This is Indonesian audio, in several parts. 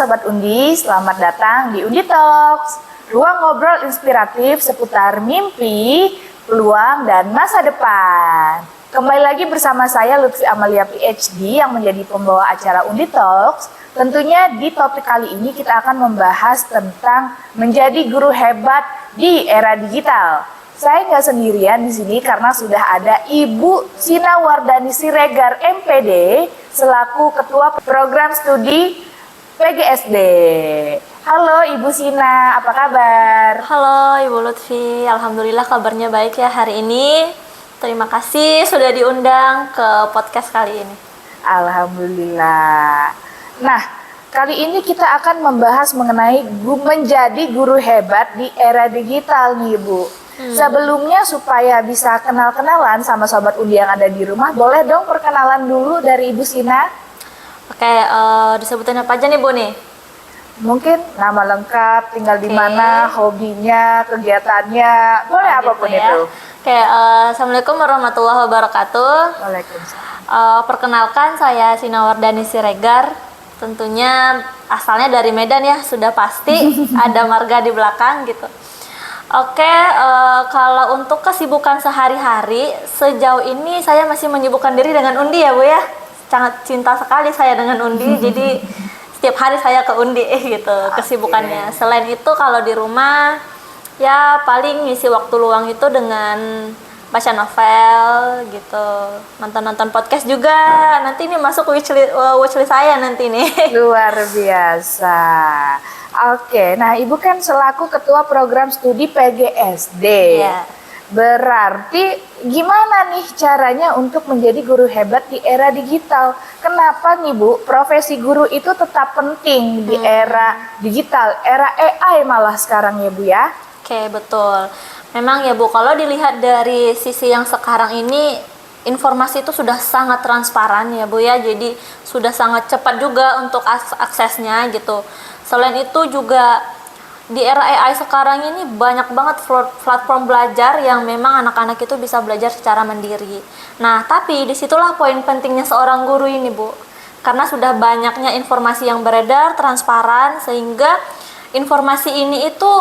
Sahabat Undi, selamat datang di Undi Talks, ruang ngobrol inspiratif seputar mimpi, peluang, dan masa depan. Kembali lagi bersama saya Lutfi Amalia PhD yang menjadi pembawa acara Undi Talks. Tentunya di topik kali ini kita akan membahas tentang menjadi guru hebat di era digital. Saya nggak sendirian di sini karena sudah ada Ibu Sina Wardani Siregar MPD selaku Ketua Program Studi PGSD. Halo Ibu Sina, apa kabar? Halo Ibu Lutfi, Alhamdulillah kabarnya baik ya hari ini. Terima kasih sudah diundang ke podcast kali ini. Alhamdulillah. Nah, kali ini kita akan membahas mengenai menjadi guru hebat di era digital nih Ibu. Sebelumnya supaya bisa kenal-kenalan sama Sobat Undi yang ada di rumah, boleh dong perkenalan dulu dari Ibu Sina? Oke, disebutin apa aja nih Bu nih? Mungkin nama lengkap, tinggal di mana, hobinya, kegiatannya, boleh apapun gitu ya. itu. Oke, Assalamualaikum warahmatullahi wabarakatuh. Waalaikumsalam. Perkenalkan saya Sina Wardani Siregar. Tentunya asalnya dari Medan ya, sudah pasti ada marga di belakang gitu. Oke, kalau untuk kesibukan sehari-hari, sejauh ini saya masih menyibukkan diri dengan undi ya Bu ya. Sangat cinta sekali saya dengan undi, jadi setiap hari saya ke undi gitu kesibukannya. Selain itu kalau di rumah, ya paling ngisi waktu luang itu dengan baca novel gitu, nonton-nonton podcast juga. Nanti ini masuk wishlist saya nanti nih. Luar biasa. Oke, nah Ibu kan selaku Ketua Program Studi PGSD. Ya. Berarti gimana nih caranya untuk menjadi guru hebat di era digital? Kenapa nih Bu, profesi guru itu tetap penting di era digital, era AI malah sekarang ya Bu ya? Oke, betul. Memang ya Bu, kalau dilihat dari sisi yang sekarang ini, informasi itu sudah sangat transparan ya Bu ya, jadi sudah sangat cepat juga untuk aksesnya gitu. Selain itu juga di era AI sekarang ini banyak banget platform belajar yang memang anak-anak itu bisa belajar secara mandiri. Nah, tapi disitulah poin pentingnya seorang guru ini Bu, karena sudah banyaknya informasi yang beredar, transparan, sehingga informasi ini itu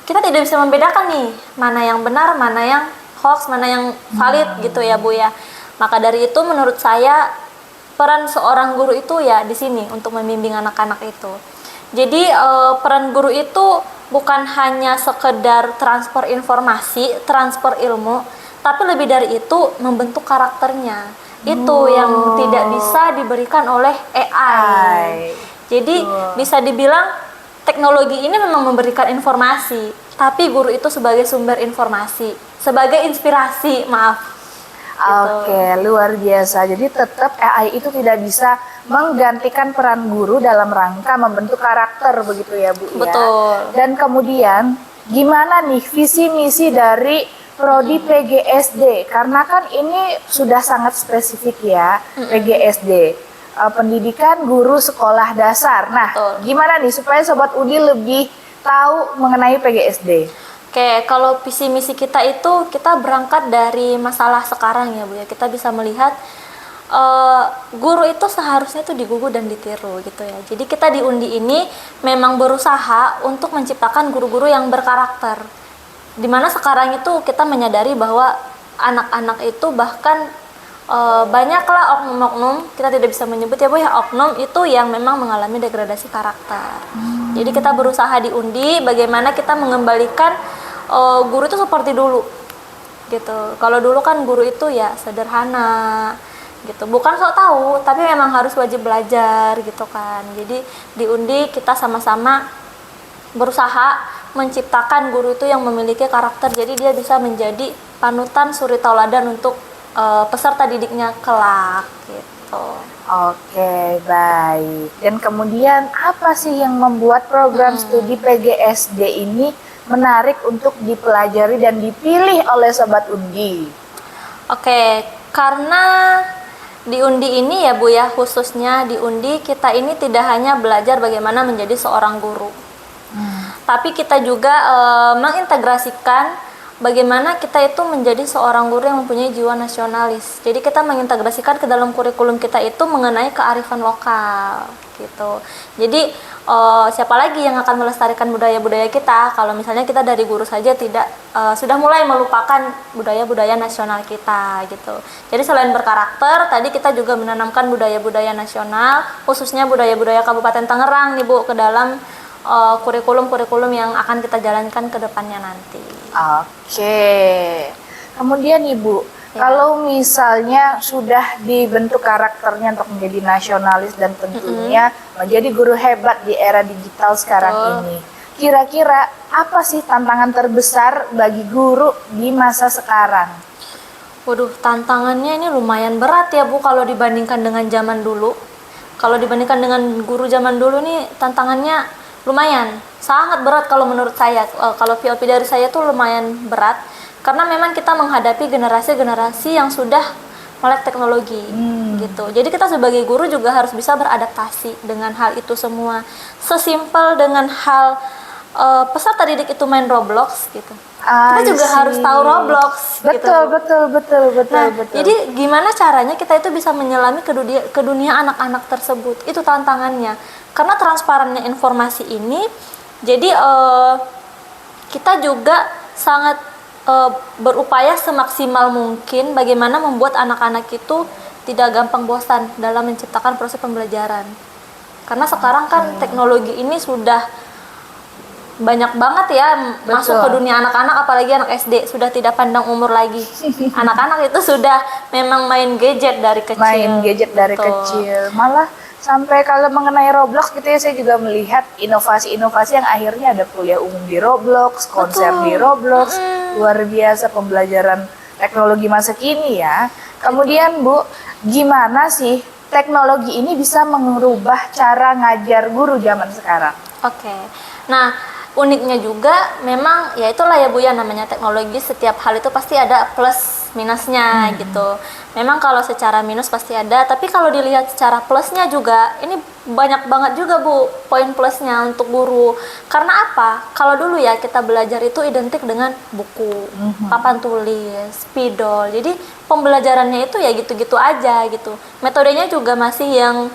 kita tidak bisa membedakan nih mana yang benar, mana yang hoax, mana yang valid gitu ya Bu ya. Maka dari itu menurut saya peran seorang guru itu ya di sini untuk membimbing anak-anak itu. Jadi peran guru itu bukan hanya sekedar transfer informasi, transfer ilmu, tapi lebih dari itu membentuk karakternya. Itu yang tidak bisa diberikan oleh AI. Jadi bisa dibilang teknologi ini memang memberikan informasi, tapi guru itu sebagai sumber informasi, sebagai inspirasi, maaf. Oke, luar biasa. Jadi tetap AI itu tidak bisa menggantikan peran guru dalam rangka membentuk karakter begitu ya Bu ya. Betul. Dan kemudian gimana nih visi misi dari Prodi PGSD? Karena kan ini sudah sangat spesifik ya, PGSD. Pendidikan Guru Sekolah Dasar. Nah, gimana nih supaya Sobat Undi lebih tahu mengenai PGSD? Oke, kalau visi misi kita itu kita berangkat dari masalah sekarang ya Bu ya. Kita bisa melihat guru itu seharusnya itu digugu dan ditiru gitu ya. Jadi kita di Undi ini memang berusaha untuk menciptakan guru-guru yang berkarakter. Dimana sekarang itu kita menyadari bahwa anak-anak itu bahkan banyaklah oknum-oknum, kita tidak bisa menyebut ya Bu ya, oknum itu yang memang mengalami degradasi karakter. Jadi kita berusaha di Undi bagaimana kita mengembalikan guru itu seperti dulu gitu. Kalau dulu kan guru itu ya sederhana gitu, bukan sok tahu tapi memang harus wajib belajar gitu kan. Jadi di Undi kita sama-sama berusaha menciptakan guru itu yang memiliki karakter, jadi dia bisa menjadi panutan suri tauladan untuk peserta didiknya kelak gitu. Oke, baik. Dan kemudian apa sih yang membuat program studi PGSD ini menarik untuk dipelajari dan dipilih oleh Sobat Undi? Oke, karena di Undi ini ya Bu ya, khususnya di Undi kita ini tidak hanya belajar bagaimana menjadi seorang guru, tapi kita juga mengintegrasikan bagaimana kita itu menjadi seorang guru yang mempunyai jiwa nasionalis. Jadi kita mengintegrasikan ke dalam kurikulum kita itu mengenai kearifan lokal gitu. Jadi siapa lagi yang akan melestarikan budaya-budaya kita kalau misalnya kita dari guru saja tidak sudah mulai melupakan budaya-budaya nasional kita gitu. Jadi selain berkarakter, tadi kita juga menanamkan budaya-budaya nasional, khususnya budaya-budaya Kabupaten Tangerang nih Bu, ke dalam kurikulum-kurikulum yang akan kita jalankan ke depannya nanti. Oke. Kemudian Ibu, kalau misalnya sudah dibentuk karakternya untuk menjadi nasionalis dan tentunya menjadi guru hebat di era digital sekarang ini, kira-kira apa sih tantangan terbesar bagi guru di masa sekarang? Waduh, tantangannya ini lumayan berat ya Bu kalau dibandingkan dengan zaman dulu. Kalau dibandingkan dengan guru zaman dulu nih tantangannya lumayan, sangat berat kalau menurut saya. Kalau POV dari saya tuh lumayan berat. Karena memang kita menghadapi generasi-generasi yang sudah melek teknologi gitu. Jadi kita sebagai guru juga harus bisa beradaptasi dengan hal itu semua. Sesimpel dengan hal peserta didik itu main Roblox gitu. Kita juga harus tahu Roblox gitu. Betul. Jadi gimana caranya kita itu bisa menyelami ke dunia anak-anak tersebut. Itu tantangannya. Karena transparannya informasi ini, jadi kita juga sangat berupaya semaksimal mungkin bagaimana membuat anak-anak itu tidak gampang bosan dalam menciptakan proses pembelajaran. Karena sekarang kan teknologi ini sudah banyak banget ya masuk ke dunia anak-anak, apalagi anak SD sudah tidak pandang umur lagi. Anak-anak itu sudah memang main gadget dari kecil. Malah sampai kalau mengenai Roblox gitu ya, saya juga melihat inovasi-inovasi yang akhirnya ada kuliah umum di Roblox, konser di Roblox. Luar biasa pembelajaran teknologi masa kini ya. Kemudian Bu, gimana sih teknologi ini bisa mengubah cara ngajar guru zaman sekarang? Oke. Nah, uniknya juga memang ya itulah ya Bu ya, namanya teknologi, setiap hal itu pasti ada plus minusnya gitu. Memang kalau secara minus pasti ada, tapi kalau dilihat secara plusnya juga ini banyak banget juga Bu poin plusnya untuk guru. Karena apa? Kalau dulu ya kita belajar itu identik dengan buku, papan tulis, spidol. Jadi pembelajarannya itu ya gitu-gitu aja gitu. Metodenya juga masih yang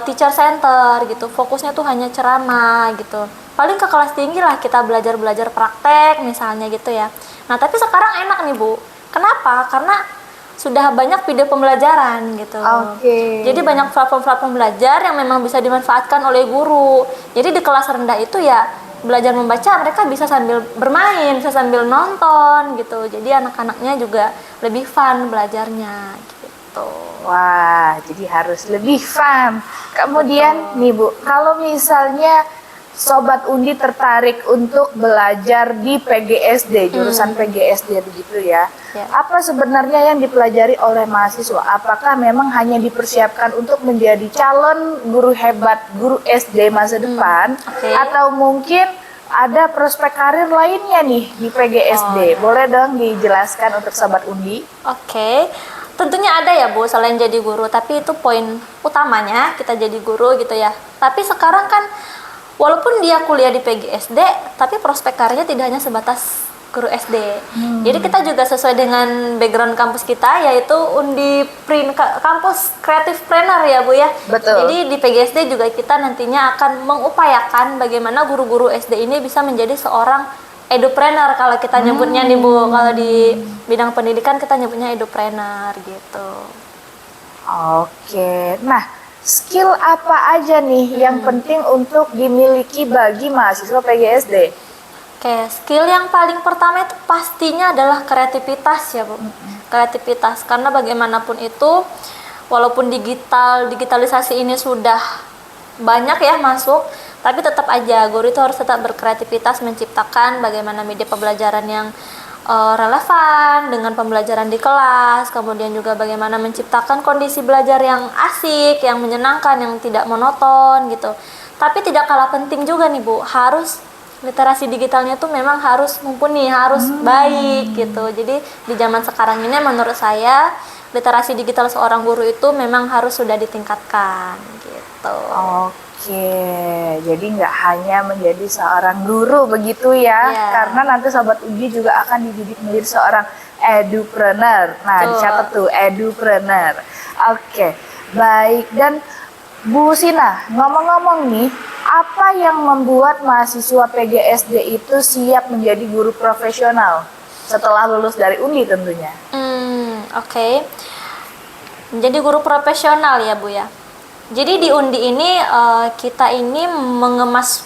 teacher center gitu. Fokusnya tuh hanya ceramah gitu. Paling ke kelas tinggi lah kita belajar praktek misalnya gitu ya. Nah tapi sekarang enak nih Bu. Kenapa? Karena sudah banyak video pembelajaran gitu. Jadi banyak platform-platform belajar yang memang bisa dimanfaatkan oleh guru. Jadi di kelas rendah itu ya belajar membaca mereka bisa sambil bermain, bisa sambil nonton gitu. Jadi anak-anaknya juga lebih fun belajarnya gitu. Wah, jadi harus lebih fun. Kemudian nih Bu, kalau misalnya Sobat Undi tertarik untuk belajar di PGSD, jurusan PGSD begitu ya. Apa sebenarnya yang dipelajari oleh mahasiswa? Apakah memang hanya dipersiapkan untuk menjadi calon guru hebat, guru SD masa depan? Atau mungkin ada prospek karir lainnya nih di PGSD? Boleh dong dijelaskan untuk Sobat Undi? Tentunya ada ya Bu, selain jadi guru, tapi itu poin utamanya kita jadi guru gitu ya. Tapi sekarang kan walaupun dia kuliah di PGSD, tapi prospek karirnya tidak hanya sebatas guru SD. Jadi kita juga sesuai dengan background kampus kita, yaitu kampus Creative Planner ya Bu ya. Betul. Jadi di PGSD juga kita nantinya akan mengupayakan bagaimana guru-guru SD ini bisa menjadi seorang edupreneur kalau kita nyebutnya nih Bu. Kalau di bidang pendidikan kita nyebutnya edupreneur gitu. Nah, skill apa aja nih yang penting untuk dimiliki bagi mahasiswa PGSD? Skill yang paling pertama itu pastinya adalah kreativitas ya Bu. Kreativitas, karena bagaimanapun itu walaupun digitalisasi ini sudah banyak ya masuk, tapi tetap aja guru itu harus tetap berkreativitas menciptakan bagaimana media pembelajaran yang relevan dengan pembelajaran di kelas, kemudian juga bagaimana menciptakan kondisi belajar yang asik, yang menyenangkan, yang tidak monoton gitu. Tapi tidak kalah penting juga nih Bu, harus literasi digitalnya tuh memang harus mumpuni, harus baik gitu. Jadi di zaman sekarang ini menurut saya literasi digital seorang guru itu memang harus sudah ditingkatkan gitu. Jadi nggak hanya menjadi seorang guru begitu ya, karena nanti Sobat Undi juga akan dididik menjadi seorang edupreneur. Nah, dicatat tuh, edupreneur. Baik. Dan Bu Sina, ngomong-ngomong nih, apa yang membuat mahasiswa PGSD itu siap menjadi guru profesional setelah lulus dari UNDI tentunya? Oke. Menjadi guru profesional ya Bu ya. Jadi di UNDI ini kita ini mengemas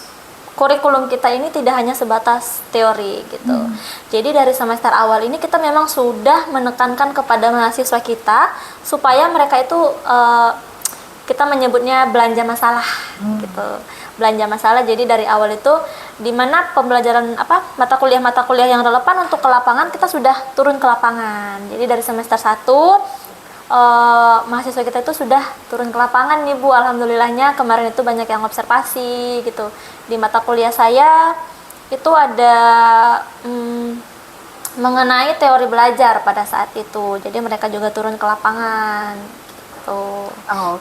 kurikulum kita ini tidak hanya sebatas teori gitu. Jadi dari semester awal ini kita memang sudah menekankan kepada mahasiswa kita supaya mereka itu kita menyebutnya belanja masalah gitu. Belanja masalah. Jadi dari awal itu di mana pembelajaran mata kuliah yang relevan untuk ke lapangan kita sudah turun ke lapangan. Jadi dari semester 1 mahasiswa kita itu sudah turun ke lapangan nih Bu, alhamdulillahnya kemarin itu banyak yang observasi gitu. Di mata kuliah saya itu ada mengenai teori belajar pada saat itu, jadi mereka juga turun ke lapangan gitu.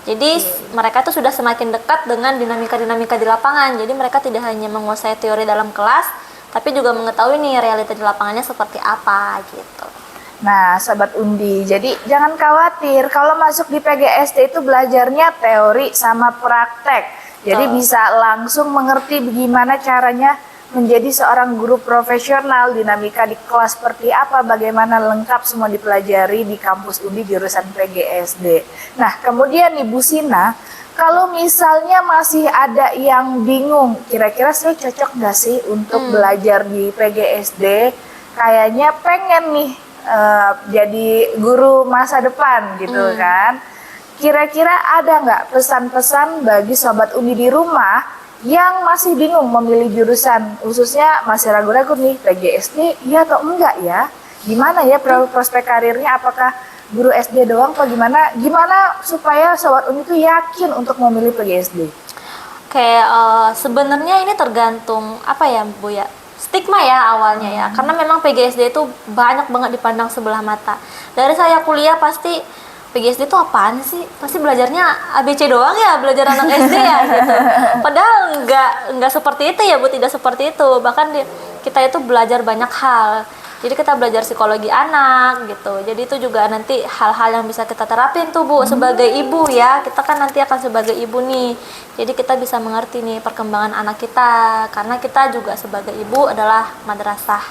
Jadi mereka itu sudah semakin dekat dengan dinamika-dinamika di lapangan, jadi mereka tidak hanya menguasai teori dalam kelas, tapi juga mengetahui nih realita di lapangannya seperti apa gitu. Nah, Sobat Undi, jadi jangan khawatir kalau masuk di PGSD itu belajarnya teori sama praktek. Jadi bisa langsung mengerti bagaimana caranya menjadi seorang guru profesional, dinamika di kelas seperti apa, bagaimana lengkap semua dipelajari di kampus Undi jurusan PGSD. Nah, kemudian Ibu Sina, kalau misalnya masih ada yang bingung, kira-kira saya cocok nggak sih untuk belajar di PGSD? Kayaknya pengen nih jadi guru masa depan gitu kan. Kira-kira ada nggak pesan-pesan bagi Sobat Undi di rumah yang masih bingung memilih jurusan, khususnya masih ragu-ragu nih PGSD iya atau enggak ya? Gimana ya prospek karirnya, apakah guru SD doang atau gimana? Gimana supaya Sobat Undi itu yakin untuk memilih PGSD? Oke, sebenarnya ini tergantung apa ya Bu ya, stigma ya awalnya ya, karena memang PGSD itu banyak banget dipandang sebelah mata. Dari saya kuliah pasti PGSD itu apaan sih? Pasti belajarnya ABC doang ya, belajar anak SD ya gitu. Padahal enggak seperti itu ya Bu, tidak seperti itu. Bahkan kita itu belajar banyak hal. Jadi kita belajar psikologi anak gitu. Jadi itu juga nanti hal-hal yang bisa kita terapin tuh Bu sebagai ibu ya. Kita kan nanti akan sebagai ibu nih. Jadi kita bisa mengerti nih perkembangan anak kita. Karena kita juga sebagai ibu adalah madrasah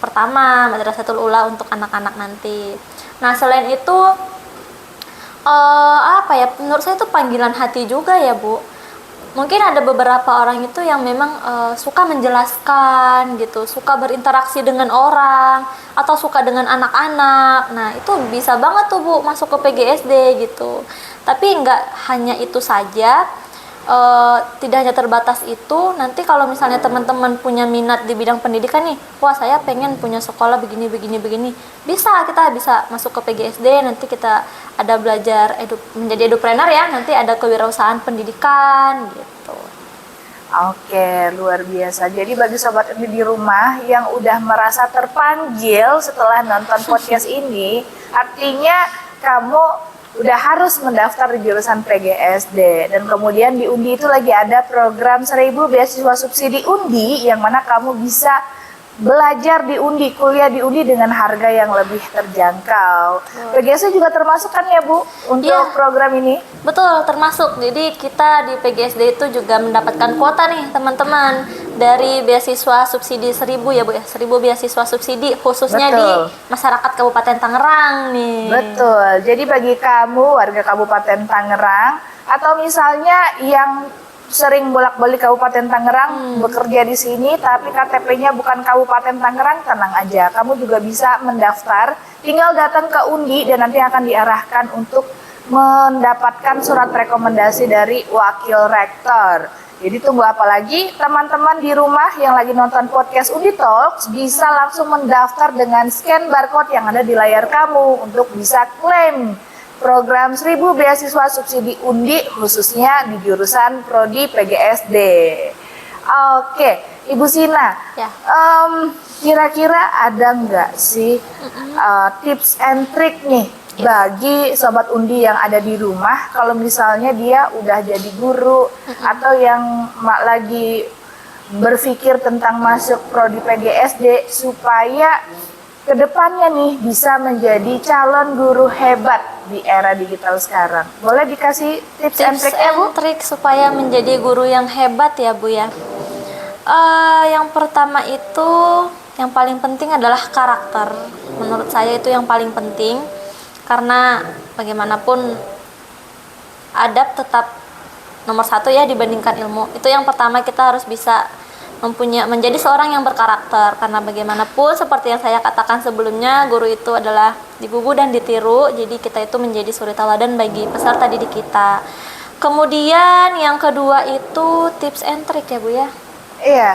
pertama, Madrasatul Ula untuk anak-anak nanti. Nah, selain itu apa ya, menurut saya itu panggilan hati juga ya Bu. Mungkin ada beberapa orang itu yang memang suka menjelaskan gitu, suka berinteraksi dengan orang, atau suka dengan anak-anak. Nah, itu bisa banget tuh Bu masuk ke PGSD gitu. Tapi nggak hanya itu saja, tidak hanya terbatas itu. Nanti kalau misalnya teman-teman punya minat di bidang pendidikan nih, wah saya pengen punya sekolah begini, kita bisa masuk ke PGSD. Nanti kita ada belajar menjadi edupreneur ya, nanti ada kewirausahaan pendidikan gitu. Oke, luar biasa. Jadi bagi Sobat Undi di rumah yang udah merasa terpanggil setelah nonton podcast ini, artinya kamu udah harus mendaftar di jurusan PGSD. Dan kemudian di Undi itu lagi ada program 1000 beasiswa subsidi Undi, yang mana kamu bisa belajar di Undi, kuliah di Undi dengan harga yang lebih terjangkau. PGSD juga termasuk kan ya Bu untuk program ini? Betul, termasuk. Jadi kita di PGSD itu juga mendapatkan kuota nih teman-teman dari beasiswa subsidi 1000 ya Bu ya, 1000 beasiswa subsidi khususnya di masyarakat Kabupaten Tangerang nih. Betul. Jadi bagi kamu warga Kabupaten Tangerang atau misalnya yang sering bolak-balik Kabupaten Tangerang bekerja di sini tapi KTP-nya bukan Kabupaten Tangerang, tenang aja, kamu juga bisa mendaftar, tinggal datang ke Undi dan nanti akan diarahkan untuk mendapatkan surat rekomendasi dari wakil rektor. Jadi tunggu apa lagi, teman-teman di rumah yang lagi nonton podcast Undi Talks bisa langsung mendaftar dengan scan barcode yang ada di layar kamu untuk bisa klaim program 1000 beasiswa subsidi Undi khususnya di jurusan Prodi PGSD. Oke, Ibu Sina, kira-kira ada nggak sih tips and trick nih bagi Sobat Undi yang ada di rumah kalau misalnya dia udah jadi guru atau yang lagi berpikir tentang masuk Prodi PGSD supaya kedepannya nih bisa menjadi calon guru hebat di era digital sekarang? Boleh dikasih tips and Tips trick-nya, Bu? and trik supaya menjadi guru yang hebat ya Bu ya. Yang pertama itu yang paling penting adalah karakter. Menurut saya itu yang paling penting karena bagaimanapun adab tetap nomor satu ya dibandingkan ilmu. Itu yang pertama, kita harus bisa menjadi seorang yang berkarakter, karena bagaimanapun seperti yang saya katakan sebelumnya, guru itu adalah digugu dan ditiru. Jadi kita itu menjadi suri tauladan bagi peserta didik kita. Kemudian yang kedua itu tips and trick ya Bu ya. Iya.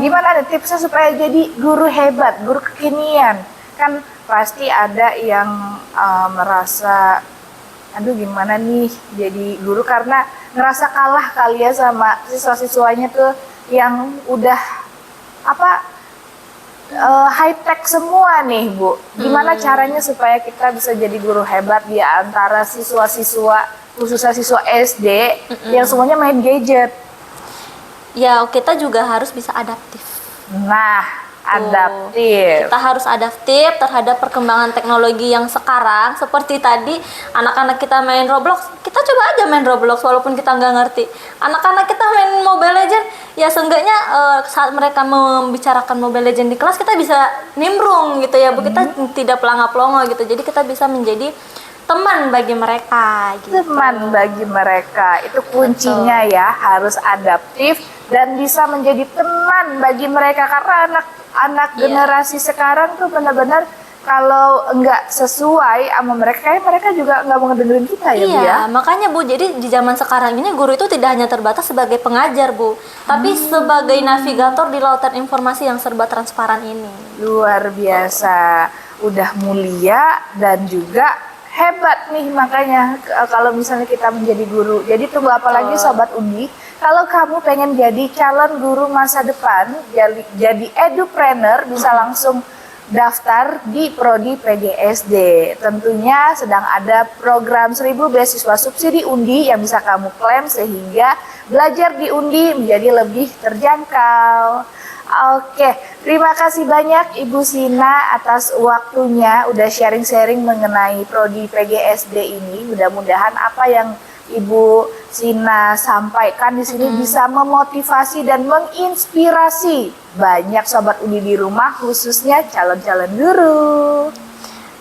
Gimana nih tipsnya supaya jadi guru hebat, guru kekinian? Kan pasti ada yang merasa, aduh gimana nih jadi guru karena ngerasa kalah kali ya sama siswa-siswanya tuh yang udah high tech semua nih Bu. Gimana caranya supaya kita bisa jadi guru hebat di antara siswa-siswa, khususnya siswa SD yang semuanya main gadget? Ya, kita juga harus bisa adaptif. Nah, adaptif. Kita harus adaptif terhadap perkembangan teknologi yang sekarang. Seperti tadi anak-anak kita main Roblox, kita coba aja main Roblox walaupun kita nggak ngerti. Anak-anak kita main Mobile Legend, ya seenggaknya saat mereka membicarakan Mobile Legend di kelas, kita bisa nimbrung gitu ya Bu. Kita tidak pelangap-pelongo gitu. Jadi kita bisa menjadi teman bagi mereka gitu. Teman bagi mereka, itu kuncinya. Betul. Ya, harus adaptif dan bisa menjadi teman bagi mereka, karena anak generasi sekarang tuh benar-benar kalau nggak sesuai sama mereka, mereka juga nggak mau ngedengerin kita ya Bu ya. Iya, makanya Bu, jadi di zaman sekarang ini guru itu tidak hanya terbatas sebagai pengajar Bu, tapi sebagai navigator di lautan informasi yang serba transparan ini. Luar biasa, udah mulia dan juga hebat nih. Makanya kalau misalnya kita menjadi guru, jadi tunggu apa lagi Sobat Undi? Kalau kamu pengen jadi calon guru masa depan, jadi edupreneur, bisa langsung daftar di Prodi PGSD. Tentunya sedang ada program 1000 beasiswa subsidi Undi yang bisa kamu klaim sehingga belajar di Undi menjadi lebih terjangkau. Oke, terima kasih banyak Ibu Sina atas waktunya udah sharing-sharing mengenai Prodi PGSD ini. Mudah-mudahan apa yang Ibu Sina sampaikan di sini bisa memotivasi dan menginspirasi banyak Sobat Undi di rumah, khususnya calon-calon guru.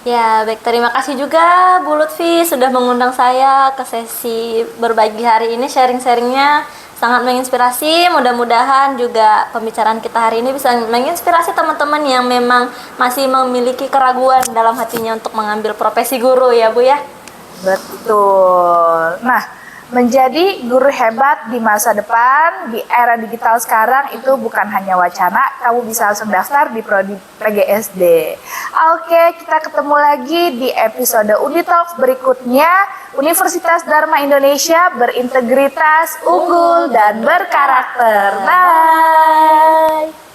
Ya, baik, terima kasih juga Bu Lutfi sudah mengundang saya ke sesi berbagi hari ini. Sharing-sharingnya sangat menginspirasi. Mudah-mudahan juga pembicaraan kita hari ini bisa menginspirasi teman-teman yang memang masih memiliki keraguan dalam hatinya untuk mengambil profesi guru ya Bu ya. Betul. Nah, menjadi guru hebat di masa depan, di era digital sekarang itu bukan hanya wacana, kamu bisa langsung daftar di Prodi PGSD. Oke, kita ketemu lagi di episode Undi Talks berikutnya. Universitas Dharma Indonesia berintegritas, unggul, dan berkarakter. Bye!